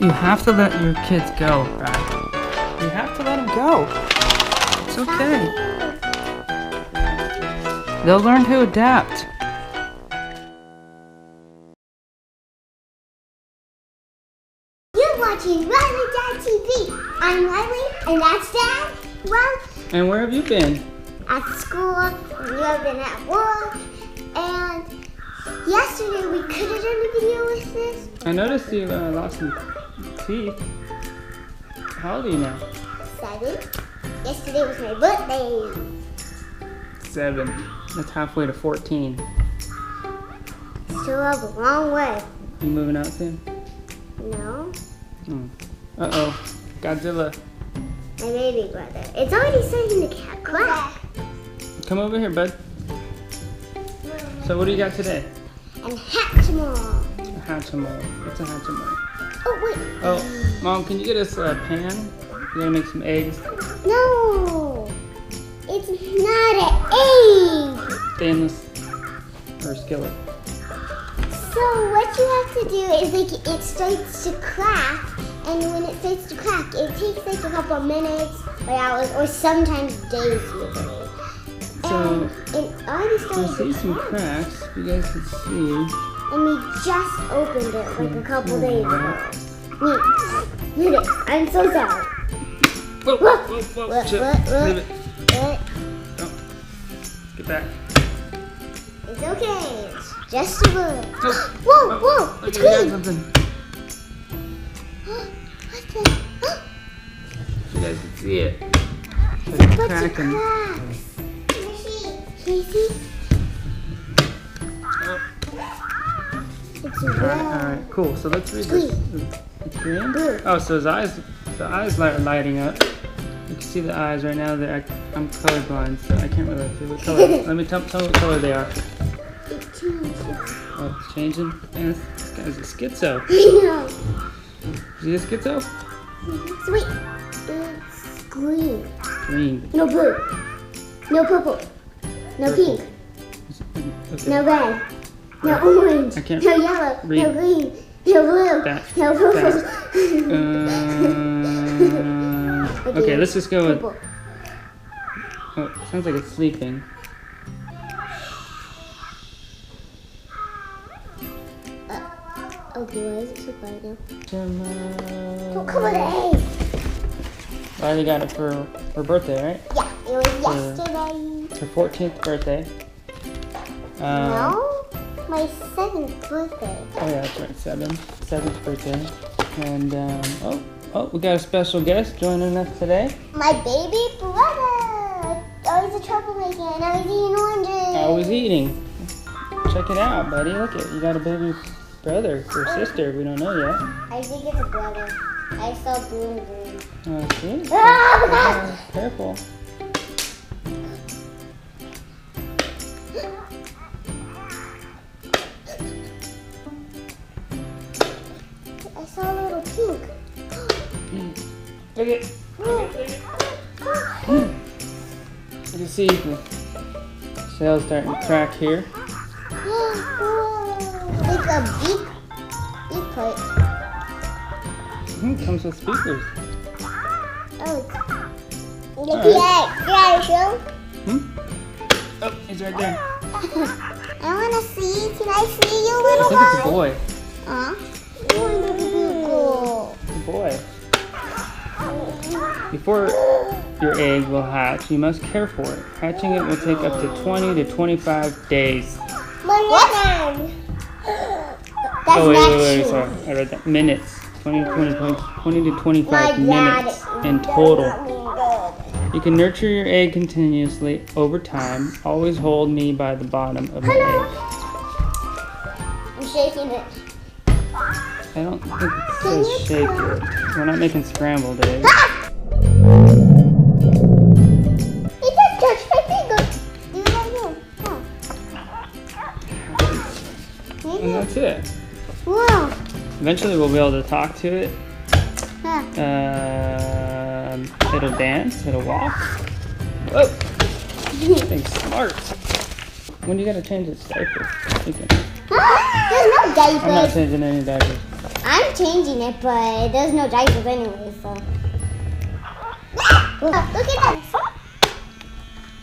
You have to let your kids go, Brad. You have to let them go. It's okay. They'll learn to adapt. You're watching RileyDad TV. I'm Riley, and that's Dad. Well, And where have you been? at school, we've been at work, and yesterday we could have done a video with this. I noticed you lost some teeth. How old are you now? 7. Yesterday was my birthday. 7. That's halfway to 14. Still have a long way. You moving out soon? No, Uh-oh. Godzilla. my baby brother. It's already starting to crack. Come over here, bud. So what do you got today? And Hatchimal. A Hatchimal. What's a Hatchimal? Oh, wait. Oh, Mom, can you get us a pan? We're gonna make some eggs. No, it's not an egg. Stainless or skillet. So what you have to do is like it starts to crack, and when it starts to crack, it takes like a couple of minutes or hours or sometimes days usually. So And it already I started see to some crack, cracks. You guys can see. and we just opened it like a couple days ago. I'm so sorry. Whoa, whoa, whoa, What? shit. What? Move it. What? Oh. Get back. It's okay. It's just a bird. Oh. Whoa, Oh, whoa! look, It's we got clean. something. What the? You guys can see it. It's a It's bunch of cracking. cracks. Can you see? Oh. It's All red. right, cool. So let's read Green. this. It's green? Blue. Oh, so the eyes are lighting up. You can see the eyes right now. I'm colorblind, so I can't really see what color. Let me tell me what color they are. It changed. Oh, it's changing. Man, this guy's a schizo. I know. Is he a schizo? Sweet. It's green. Green. No blue. No purple. No pink. Okay. No red. No orange. I can't No yellow. read No green. No blue. that. No purple. Okay, let's just go with. Purple. Oh, it sounds like it's sleeping. Okay, why is it so quiet now? Hatchimal. Oh, come on, hey! Riley got it for her birthday, right? Yeah, it was yesterday. Her 14th birthday. No, my 7th birthday. Oh yeah, that's right, 7th birthday. And we got a special guest joining us today. My baby brother. Always a troublemaker, and always eating oranges. Always eating. Check it out, buddy. Look it, you got a baby brother or sister. We don't know yet. I think it's a brother. I saw boom boom. Oh, see? Ah! Careful. I saw a little pink. Look it. Look it. You can see the shell's starting to crack here. It's a beak part. Comes with speakers. Oh, it's the egg. Yeah, show. Oh, he's right there. I want to see. Can I see you, I little think it's a guy? boy. Oh, A boy. Before your egg will hatch, you must care for it. Hatching it will take up to 20 to 25 days. what? That's Oh, wait, not sorry. I read that. Minutes. 20 to 25 My dad minutes in total. doesn't mean good. You can nurture your egg continuously over time. Always hold me by the bottom of the egg. I'm shaking it. I don't think it says shake it. We're not making scrambled eggs. Ah! It just touched my finger. Do it right here. And that's it. Wow. Eventually we'll be able to talk to it. Huh. It'll dance, it'll walk. Whoa! Thing's smart. When do you gotta change its diaper? There's no I'm not diapers. changing any diapers. I'm changing it, but there's no diapers anyway, so. Look at that.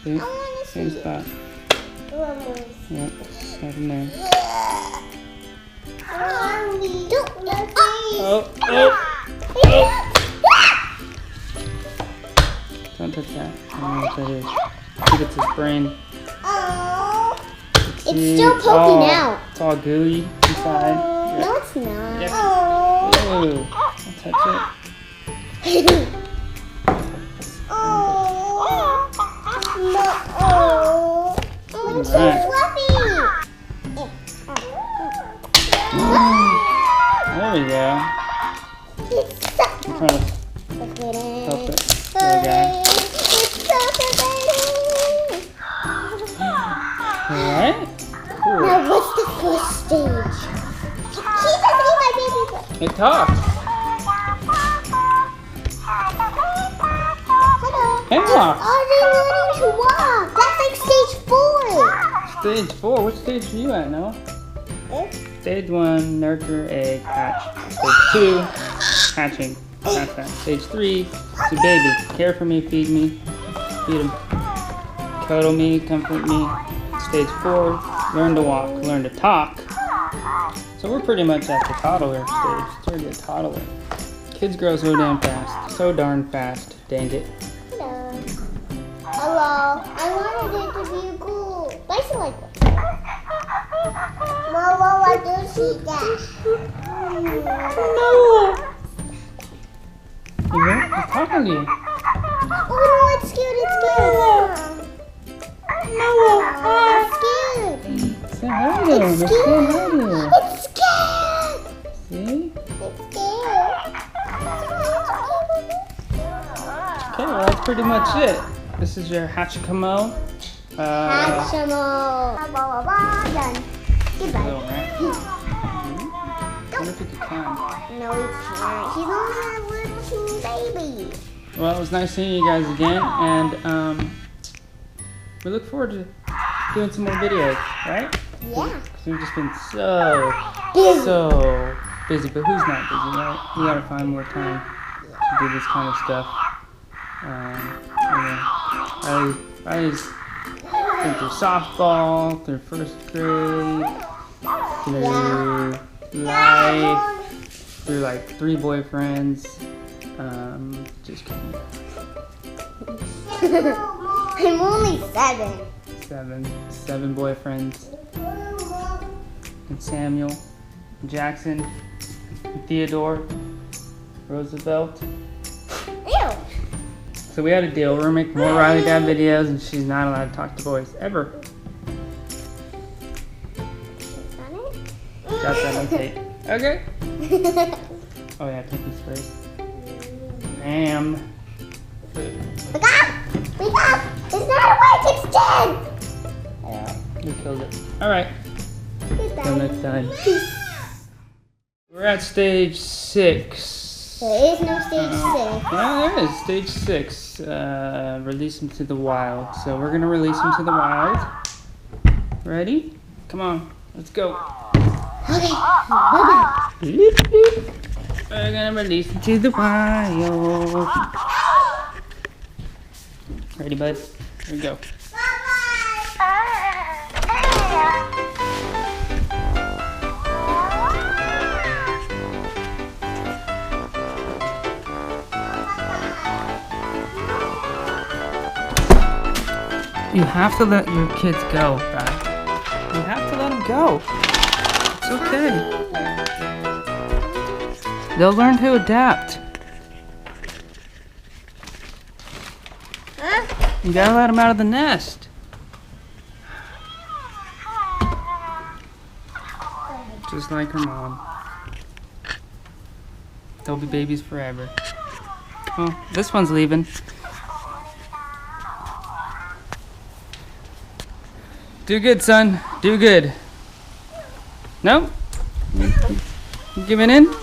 See? I want to see Same it. spot. Yep, right in there. Oh. Don't touch that. I don't know what that is. I think it's his brain. It's still poking out. It's all gooey inside. No, it's not. Yep. Ooh. Don't touch it. It's so fluffy. There we go. It's so I'm trying to help it. There we go. Alright. Cool. Now what's the first stage? He doesn't eat my baby foot. It talks. Hello. And walks. Are they learning to walk? That's like stage 4. Stage 4. What stage are you at, Noah? Stage 1, nurture, egg, hatch. Stage 2, hatching. That's that. Stage 3, it's a baby. Care for me, feed him. Cuddle me, comfort me. Stage 4, learn to walk, learn to talk. So we're pretty much at the toddler stage. It's already a toddler. Kids grow so damn fast. So darn fast. Dang it. Hello. Hello. I wanted it to be cool. Nice and like that. Mama, I do see that. No. You know, he's talking to you. Oh no, it's scared. It's scared. No. It's scared. Say hi to him. It's Let's say hi to him. It's scared. See? It's scared. Okay, well that's pretty much it. This is your Hatchimal. Hatchimal. Done. Goodbye. Little rat. I wonder if he could climb. No, he can't. He's only a little teeny baby. Well, it was nice seeing you guys again, and we look forward to doing some more videos, right? Yeah. Because we've just been so busy, but who's not busy, right? We gotta find more time to do this kind of stuff. Riley's been through softball, through first grade, through life, through like 3 boyfriends. Just kidding. I'm only 7. 7 boyfriends. And Samuel, and Jackson, and Theodore, Roosevelt. Ew. So we had a deal. We're gonna make more RileyDad videos, and she's not allowed to talk to boys ever. Got that on tape. Okay. Oh yeah, take these first. Bam. Look up! Look up! It's not a witch, it's dead! Yeah, we killed it. Alright, till next time. We're at stage 6. There is no stage 6. Yeah, there is. Stage 6. Release them to the wild. So we're gonna release them to the wild. Ready? Come on, let's go. Okay. We're gonna release them to the wild. Ready, bud? Here we go. You have to let your kids go, Brad. You have to let them go. It's okay. They'll learn to adapt. You gotta let them out of the nest. Just like her mom. They'll be babies forever. Oh, this one's leaving. Do good, son. Do good. No? You giving in?